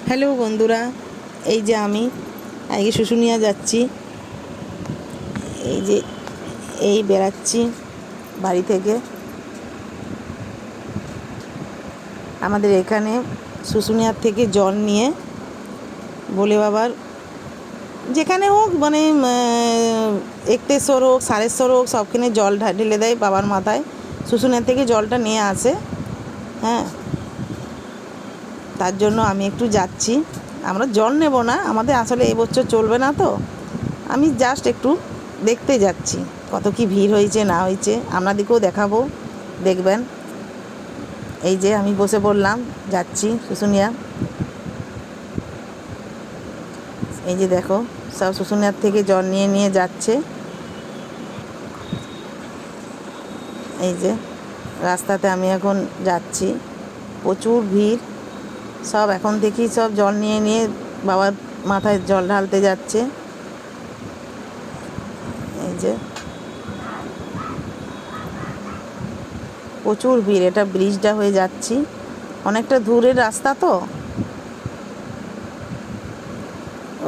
Hello বন্ধুরা, এই যে আমি আজকে শুশুনিয়া যাচ্ছি। এই যে বেরাচ্ছি বাড়ি থেকে। আমাদের এখানে শুশুনিয়ার থেকে জল নিয়ে ভোলে বাবার যেখানে হোক, মানে একতেশ্বর হোক, সারেশ্বর হোক, সবখানে জল ঢেলে দেয় বাবার মাথায়। শুশুনিয়ার থেকে জলটা নিয়ে আসে। হ্যাঁ, তার জন্য আমি একটু যাচ্ছি। আমরা জল নেব না, আমাদের আসলে এই বছর চলবে না, তো আমি জাস্ট একটু দেখতে যাচ্ছি কত কি ভিড় হয়েছে না হয়েছে, আপনাদেরকেও দেখাবো, দেখবেন। এই যে আমি বসে পড়লাম, যাচ্ছি শুশুনিয়া। এই যে দেখো, সব শুশুনিয়ার থেকে জল নিয়ে নিয়ে যাচ্ছে। এই যে রাস্তাতে আমি এখন যাচ্ছি, প্রচুর ভিড়। সব এখন থেকেই সব জল নিয়ে নিয়ে বাবার মাথায় জল ঢালতে যাচ্ছে। এই যে প্রচুর ভিড়, এটা ব্রিজটা হয়ে যাচ্ছি, অনেকটা দূরের রাস্তা, তো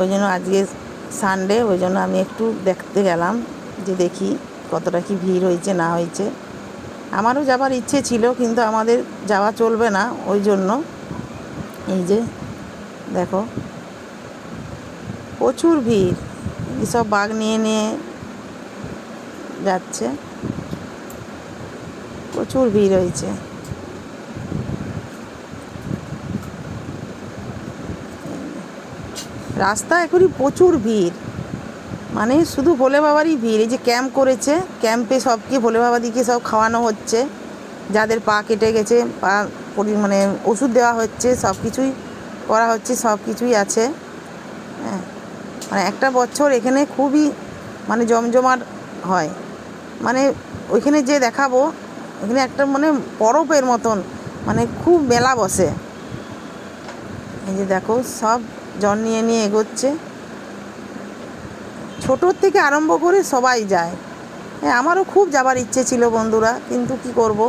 ওই জন্য আজকে সানডে, ওই জন্য আমি একটু দেখতে গেলাম, যে দেখি কতটা কি ভিড় হয়েছে না হয়েছে। আমারও যাবার ইচ্ছে ছিল, কিন্তু আমাদের যাওয়া চলবে না, ওই জন্য। এই যে দেখো, প্রচুর ভিড়, সব বাঘ নিয়ে নিয়ে যাচ্ছে, প্রচুর ভিড় হয়েছে। রাস্তা এখনই প্রচুর ভিড়, মানে শুধু ভোলে বাবারই ভিড়। এই যে ক্যাম্প করেছে, ক্যাম্পে সবকে ভোলে বাবাদিকে সব খাওয়ানো হচ্ছে, যাদের পা কেটে গেছে পা মানে ওষুধ দেওয়া হচ্ছে, সব কিছুই করা হচ্ছে, সব কিছুই আছে। হ্যাঁ, মানে একটা বছর এখানে খুবই মানে জমজমাট হয়, মানে ওইখানে যে দেখাবো, এখানে একটা মানে পরবের মতন, মানে খুব মেলা বসে। এই যে দেখো, সব জল নিয়ে নিয়ে এগোচ্ছে, ছোটোর থেকে আরম্ভ করে সবাই যায়। হ্যাঁ, আমারও খুব যাবার ইচ্ছে ছিল বন্ধুরা, কিন্তু কি করব,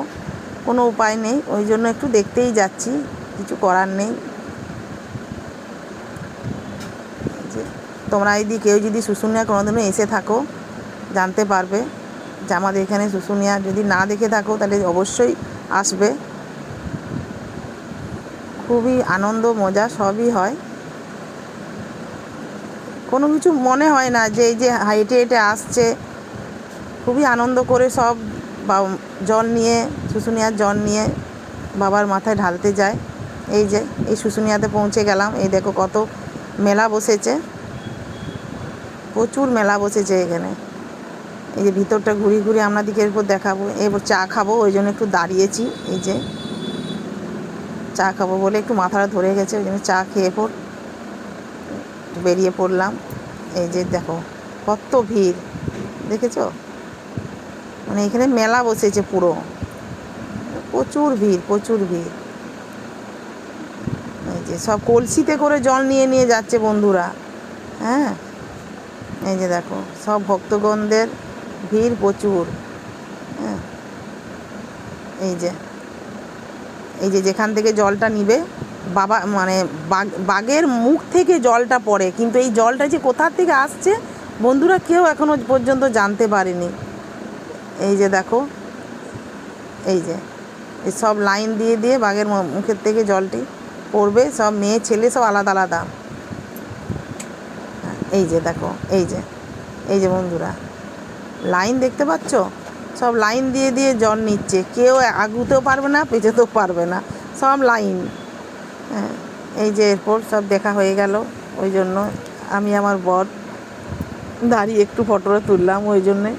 কোনো উপায় নেই, ওই জন্য একটু দেখতেই যাচ্ছি, কিছু করার নেই। যে তোমরা যদি কেউ যদি শুশুনিয়া কোনোদিনও এসে থাকো, জানতে পারবে যে আমাদের এখানে শুশুনিয়া, যদি না দেখে থাকো তাহলে অবশ্যই আসবে। খুবই আনন্দ মজা সবই হয়, কোনো কিছু মনে হয় না যে এই যে হেঁটে হেঁটে আসছে, খুবই আনন্দ করে সব জল নিয়ে, শুশুনিয়ার জল নিয়ে বাবার মাথায় ঢালতে যায়। এই যে এই শুশুনিয়াতে পৌঁছে গেলাম। এই দেখো কত মেলা বসেছে, প্রচুর মেলা বসেছে এখানে। এই যে ভিতরটা ঘুরি ঘুরি আপনাদেরকে এরপর দেখাবো। এরপর চা খাবো, ওই জন্য একটু দাঁড়িয়েছি। এই যে চা খাবো বলে একটু মাথাটা ধরে গেছে, ওই জন্য চা খেয়ে বেরিয়ে পড়লাম। এই যে দেখো কত ভিড়, দেখেছো? মানে এখানে মেলা বসেছে পুরো, প্রচুর ভিড়, প্রচুর ভিড়। এই যে সব কলসিতে করে জল নিয়ে নিয়ে যাচ্ছে বন্ধুরা। হ্যাঁ, এই যে দেখো, সব ভক্তগণদের ভিড় প্রচুর। হ্যাঁ, এই যে যেখান থেকে জলটা নিবে বাবা, মানে বাঘের মুখ থেকে জলটা পড়ে, কিন্তু এই জলটা যে কোথা থেকে আসছে বন্ধুরা কেউ এখনো পর্যন্ত জানতে পারেনি। এই যে দেখো, এই যে এই সব লাইন দিয়ে দিয়ে বাঘের মুখের থেকে জলটি পড়বে, সব মেয়ে ছেলে সব আলাদা আলাদা। এই যে দেখো, এই যে বন্ধুরা লাইন দেখতে পাচ্ছ, সব লাইন দিয়ে দিয়ে জল নিচ্ছে, কেউ আগুতেও পারবে না, পেছোতেও পারবে না, সব লাইন। হ্যাঁ, এই যে এরপর সব দেখা হয়ে গেল, ওই জন্য আমি আমার বর দাঁড়িয়ে একটু ফটোটা তুললাম, ওই জন্যে।